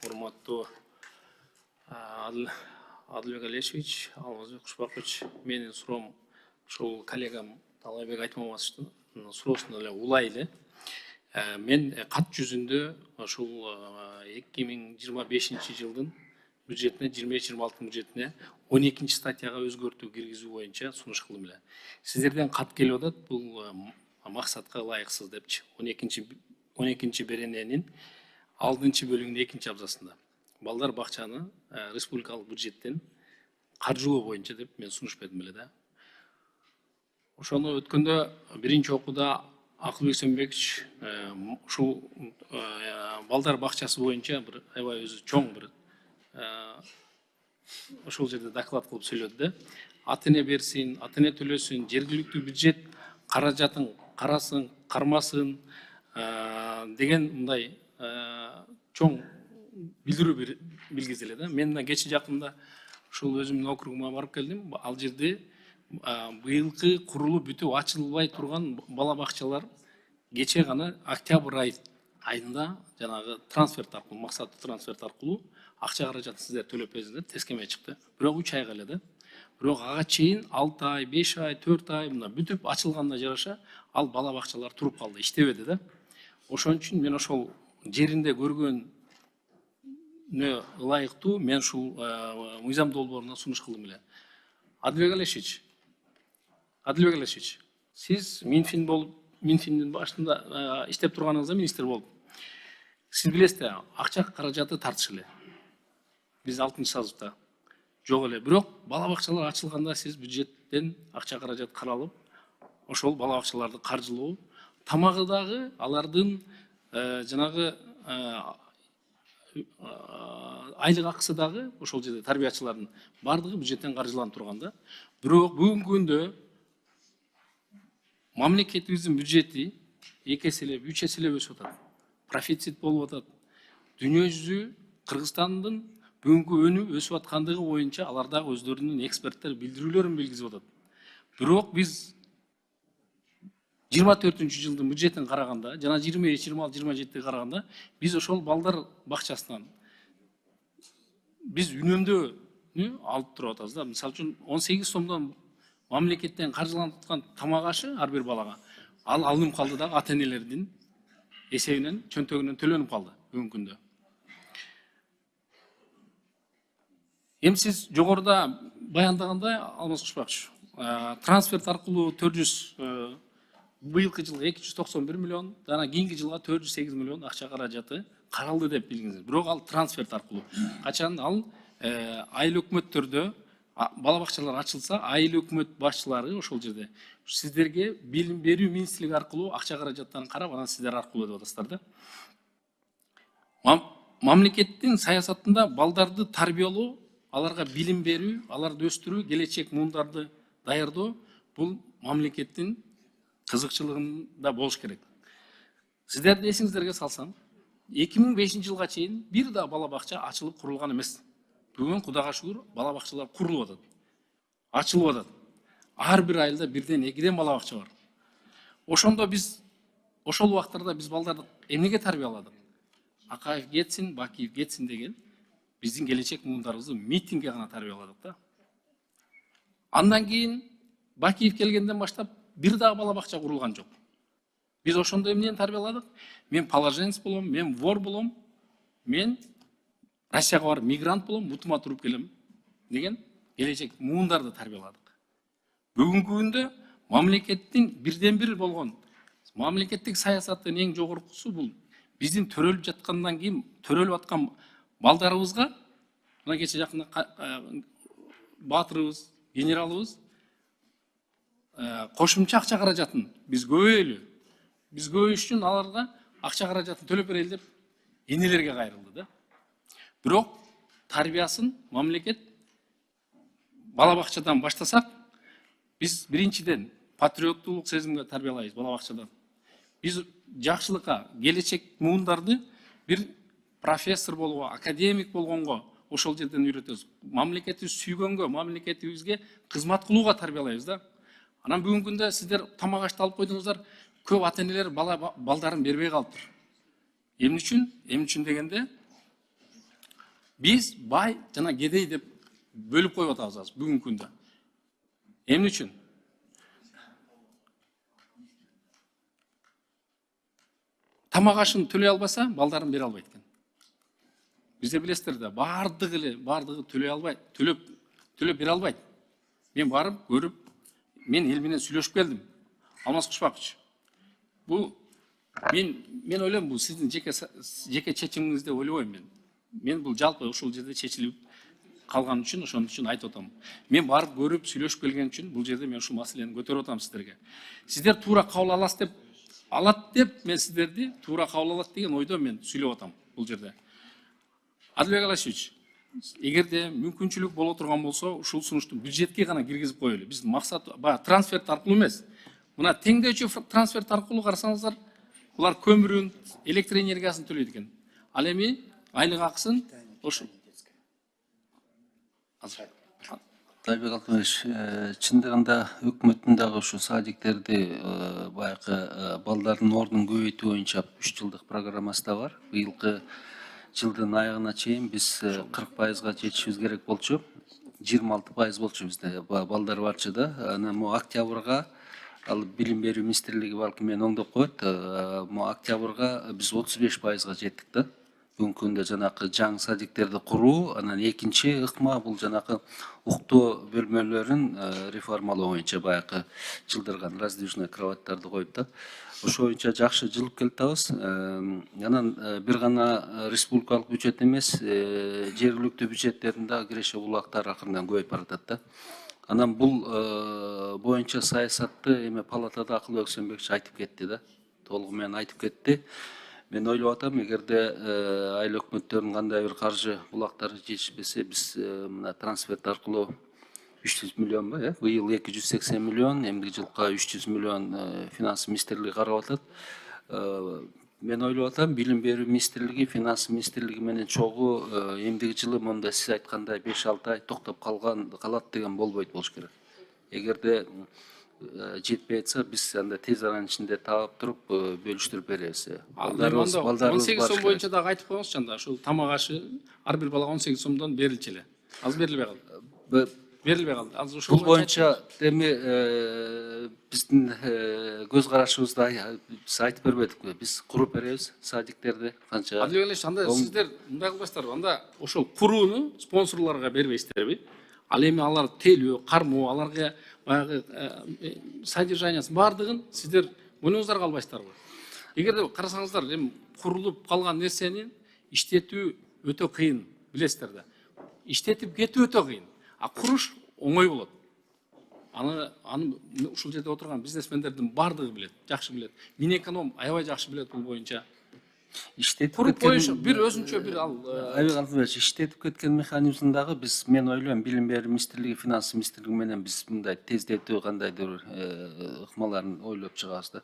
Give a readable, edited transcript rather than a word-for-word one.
урматтуу Адылбек Алешевич, Алмазбек Кушпакович, менин суроом ушул коллегам Талайбек Айтмаматовичтин суроосуна эле улай эле. Мен кат жүзүндө ушул 2025 жылдын бюджетине 25-26 бюджетине 12 статьяга өзгөртүү киргизүү боюнча сунуш кылдым эле. Сиздерден кат келип атат, бул максатка ылайыксыз депчи. 12 берененин 6 бөлүгүнүн 2 абзасында. Балдар бакчаны республикалык бюджеттен каржылоо боюнча деп мен сунуш бердим эле да. Ошону өткөндө биринчи окууда Акылбек Сөнбекович ушул балдар бакчасы боюнча бир аябай өзү чоң бир ошол жерде доклад кылып сүйлөдү да. Ата эне берсин, ата эне төлөсүн, жергиликтүү бюджет каражатын карасын, кармасын деген мындай чоң билдирүү билгизи эле да. Мен мына кечээ жакында ушул өзүмдүн округума барып келдим. Ал жерде быйылкы курулуп бүтүп ачылбай турган бала бакчалар кечээ гана октябрь айында жанагы трансферт аркылуу, максаттуу трансферт аркылуу акча каражатын сиздер төлөп бериңиздер, тескемей чыкты. Бирок 3 айга эле да. Бирок ага чейин 6 ай, 5 ай, 4 ай мына бүтүп ачылганына жараша ал бала бакчалар туруп калды, иштебеди да. Ошон үчүн мен ошол жеринде көргөнүнө ылайыктуу мен ушул мыйзам долбооруна сунуш кылдым эле. Адылбек Алешевич, сиз Минфиндин башында иштеп турганыңызда министр болуп. Сиз билесиз, акча каражаты тартыш эле. Биз 6-созывда жок эле. Бирок бала бакчалар ачылганда сиз бюджеттен акча каражат каралып, ошол бала бакчаларды каржылоо, тамагы дагы алардын жанагы айлык акысы дагы ошол жерде тарбиячылардын бардыгы бюджеттен каржыланып турганда. Бирок бүгүнкү күндө мамлекетибиздин бюджети 2 эселеп, 3 эселеп өсүп атат. Профицит болуп атат. Дүйнө жүзү Кыргызстандын бүгүнкү өнүп өсүп аткандыгы боюнча алар дагы өздөрүнүн эксперттер билдирүүлөрүн билгизип атат. Бирок биз 24-жылдын бюджетин караганда, жана 25-26-27 караганда биз ошол балдар бакчасынан биз үнөмдөөнү алып туруп атабыз да. Мисалы үчүн 18 сомдон мамлекеттен каржыланып аткан тамак ашы ар бир балага ал алынып калды дагы ата энелердин эсебинен, чөнтөгүнөн төлөнүп калды бүгүнкү күндө. Эми сиз жогоруда баяндагандай, Алмаз Кушпакович, трансферт аркылуу 400 быйылкы жылга 291 миллион, жана кийинки жылга 408 миллион акча каражаты каралды деп билиңиз. Бирок ал трансферт аркылуу. Качан ал айыл өкмөттөрдө бала бакчалар ачылса, айыл өкмөт башчылары ошол жерде сиздерге билим берүү министрлиги аркылуу акча каражаттарын карап, анан сиздер аркылуу деп атасыздар да. Мамлекеттин саясатында балдарды тарбиялоо, аларга билим берүү, аларды өстүрүү, келечек муундарды даярдоо бул мамлекеттин кызыкчылыгында болуш керек. Сиздердин эсиңиздерге салсам, 2005 жылга чейин бир да бала бакча ачылып курулган эмес. Бүгүн Кудайга шүгүр, бала бакчалар курулуп атат. Ачылып атат. Ар бир айылда бирден, экиден бала бакча бар. Ошондо биз ошол убактарда биз балдарды эмнеге тарбияладык? Акаев кетсин, Бакиев кетсин деген биздин келечек муундарыбызды митингге гана тарбияладык да. Андан кийин Бакиев келгенден баштап бир дагы бала бакча курулган жок. Биз ошондо эмнени тарбияладык? Мен положенец болом, мен вор болом, мен Россияга барып мигрант болом, бутума туруп келем деген келечек муундарды тарбияладык. Бүгүнкү күндө мамлекеттин бирден бир болгон мамлекеттик саясаттын эң жогоркусу бул биздин төрөлүп жаткандан кийин төрөлүп аткан балдарыбызга мына кече жакында баатырыбыз, генералыбыз кошумча акча каражатын биз көбөйүш үчүн аларга акча каражатын төлөп берели деп энелерге кайрылды да. Бирок тарбиясын мамлекет бала бакчадан баштасак, биз биринчиден патриоттуулук сезимге тарбиялайбыз бала бакчадан. Биз жакшылыкка, келечек муундарды бир профессор болууга, академик болгонго ошол жерден үйрөтөбүз. Мамлекетти сүйгөнгө, мамлекетибизге кызмат кылууга тарбиялайбыз да. Анан бүгүнкү күндө сиздер тамак ашты алып койдуңуздар, көп ата энелер балдарын бербей калыптыр. Эмне үчүн? Эмне үчүн дегенде Биз бай жана кедей деп бөлүп коюп атабыз азыр бүгүнкү күндө. Эмне үчүн? Тамак ашын төлөй албаса, балдарын бере албайт экен. Бизде билесиздер да, бардыгы төлөй албайт, төлөп бере албайт. Мен барып, көрүп, мен эл менен сүйлөшүп келдим. Алмаз Кушпакович. Бул мен ойлойм, бул сиздин жеке чечимиңиз деп ойлобойм мен. Мен бул жалпы ушул жерде чечилип калган үчүн, ошон үчүн айтып атам. Мен барып көрүп, сүйлөшүп келген үчүн бул жерде мен ушул маселени көтөрүп атам сиздерге. Сиздер туура кабыл алат деп мен сиздерди туура кабыл алат деген ойдо мен сүйлөп атам бул жерде. Адилбек Алашевич, эгерде мүмкүнчүлүк боло турган болсо, ушул сунушту бюджетке гана киргизип коелу. Биздин максат трансферт аркылуу эмес. Мына теңдөөчү трансферт аркылуу карасаңыздар, булар көмүрүн, электр энергиясын төлөйт экен. Ал эми айлык акысын ошо Тайбек Алтынбаевич, чындыгында өкмөттүн дагы ушу садиктерди баягы балдардын ордун көбөйтүү боюнча 3 жылдык программасы да бар. Быйылкы жылдын аягына чейин биз 40%га жетишибиз керек болчу. 26% болчу бизде балдар барчу да. Анан могу октябрга ал билим берүү министрлиги балким мени оңдоп коет. Могу октябрга биз 35%га жеттик да. Бүгүнкү күндө жанакы жаңы садиктерди куруу, анан экинчи ыкма бул жанакы уктоо бөлмөлөрүн реформалоо боюнча баягы жылдырган раздвижной кроваттарды коюп да. Ошо боюнча жакшы жылып келатабыз. Анан бир гана республикалык бюджет эмес, жергиликтүү бюджеттердин да киреше булактары акырындан көбөйүп баратат да. Анан бул боюнча саясатты эме палатада Акылбек Өксөнбекович айтып кетти да. Толугу менен айтып кетти. Мен ойлоп атам, эгерде айыл өкмөттөрүнүн кандай бир каржы булактары жетишпесе, биз мына трансферт аркылуу 300 миллион ба, быйыл 280 миллион, эмдиги жылга 300 миллион финанс министрлиги карап атат. Мен ойлоп атам, билим берүү министрлиги, финанс министрлиги менен чогуу эмдиги жылы монда сиз айткандай 5-6 ай токтоп калат деген болбойт болуш керек. Эгерде жетпей атса, биз анда тез аранын ичинде таап туруп бөлүштүрүп беребиз. 18 сом боюнча дагы айтып коюңузчу анда, ушул тамак ашы ар бир балага 18 сомдон берилчү эле. Азыр берилбей калды. Берилбей калды. Азыр ушул боюнча эми биздин көз карашыбызды биз айтып бербедикпи? Биз куруп беребиз садиктерди канча. Адилбек Алишевич, анда сиздер мындай кылбайсыздарбы? Анда ошол курууну спонсорлорго бербейсиздерби? Ал эми алар телөө, кармоо, аларга баягы содержаниясын бардыгын сиздер мойнуңуздарга албайсыздарбы? Эгерде карасаңыздар, эми курулуп калган нерсени иштетүү өтө кыйын, билесиздер да. Иштетип кетүү өтө кыйын. А куруш оңой болот. Аны ушул жерде отурган бизнесмендердин бардыгы билет, жакшы билет. Минэконом аябай жакшы билет бул боюнча. Куруп коюшу бир өзүнчө бир ал Айбек Алтынбаевич, иштетип кеткен механизмин дагы биз, мен ойлойм, билим берүү министрлиги, финанс министрлиги менен биз мындай тездетүү кандайдыр ыкмаларын ойлоп чыгабыз да.